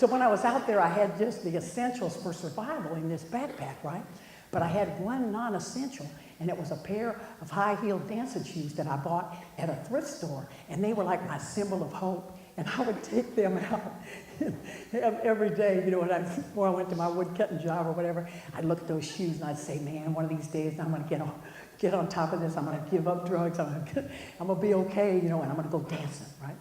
So when I was out there, I had just the essentials for survival in this backpack, right? But I had one non-essential, and it was a pair of high-heeled dancing shoes that I bought at a thrift store, and they were like my symbol of hope. And I would take them out every day, you know, before I went to my woodcutting job or whatever, I'd look at those shoes and I'd say, man, one of these days I'm going to get on top of this. I'm going to give up drugs. I'm going to be okay, you know, and I'm going to go dancing, right?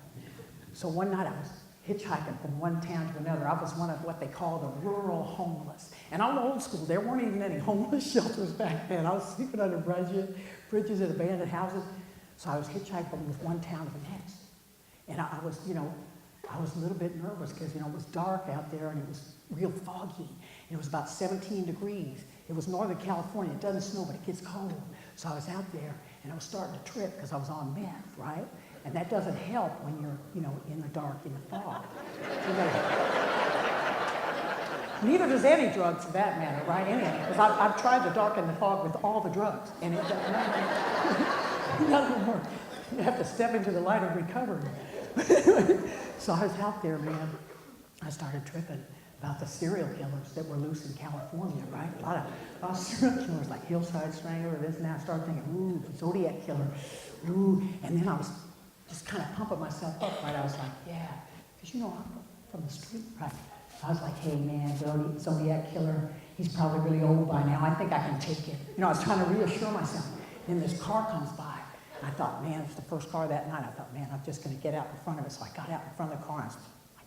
So one night I was hitchhiking from one town to another. I was one of what they call the rural homeless. And I'm old school. There weren't even any homeless shelters back then. I was sleeping under bridges at abandoned houses. So I was hitchhiking from one town to the next. And I was, you know, I was a little bit nervous because, you know, it was dark out there and it was real foggy. And it was about 17 degrees. It was Northern California. It doesn't snow, but it gets cold. So I was out there and I was starting to trip because I was on meth, right? And that doesn't help when you're, you know, in the dark, in the fog. Neither does any drugs for that matter, right? Because I've tried the dark and the fog with all the drugs, and it doesn't matter. None of them work. You have to step into the light of recovery. So I was out there, man. I started tripping about the serial killers that were loose in California, right? A lot of serial killers like Hillside Strangler, this and that. I started thinking, ooh, Zodiac Killer, ooh. And then I was just kind of pumping myself up, right? I was like, yeah, because you know, I'm from the street, right? So I was like, hey, man, Zodiac Killer, he's probably really old by now. I think I can take it. You know, I was trying to reassure myself. Then this car comes by. I thought, man, it's the first car that night. I thought, man, I'm just going to get out in front of it. So I got out in front of the car and I was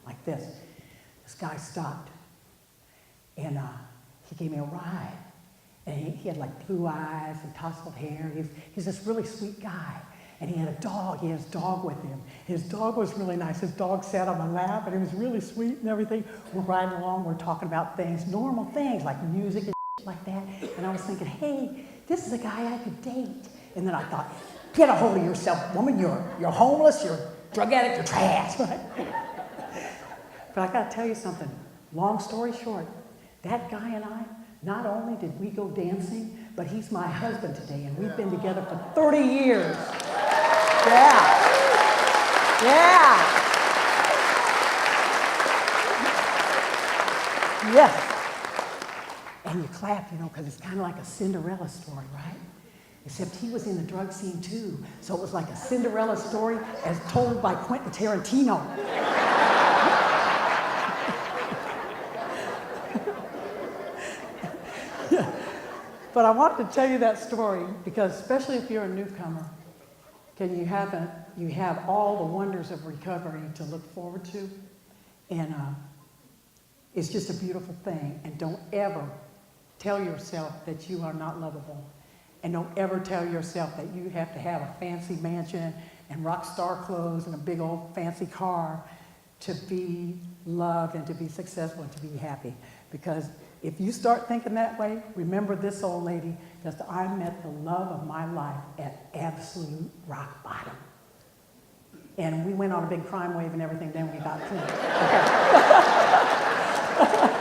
like this. This guy stopped and he gave me a ride. And he had like blue eyes and tousled hair. He's this really sweet guy. And he had a dog. He had his dog with him. His dog was really nice. His dog sat on my lap and it was really sweet and everything. We're riding along. We're talking about things, normal things like music and like that. And I was thinking, hey, this is a guy I could date. And then I thought, get a hold of yourself, woman. You're homeless, you're a drug addict, you're trash. Right? But I got to tell you something. Long story short, that guy and I, not only did we go dancing, but he's my husband today, and we've been together for 30 years. Yeah. Yeah. Yes. And you clap, you know, because it's kind of like a Cinderella story, right? Except he was in the drug scene too. So it was like a Cinderella story as told by Quentin Tarantino. Yeah. But I wanted to tell you that story because especially if you're a newcomer, you have all the wonders of recovery to look forward to. And it's just a beautiful thing. And don't ever tell yourself that you are not lovable. And don't ever tell yourself that you have to have a fancy mansion and rock star clothes and a big old fancy car to be loved and to be successful and to be happy. Because if you start thinking that way, remember this old lady, because I met the love of my life at absolute rock bottom. And we went on a big crime wave and everything, then we got clean. Okay.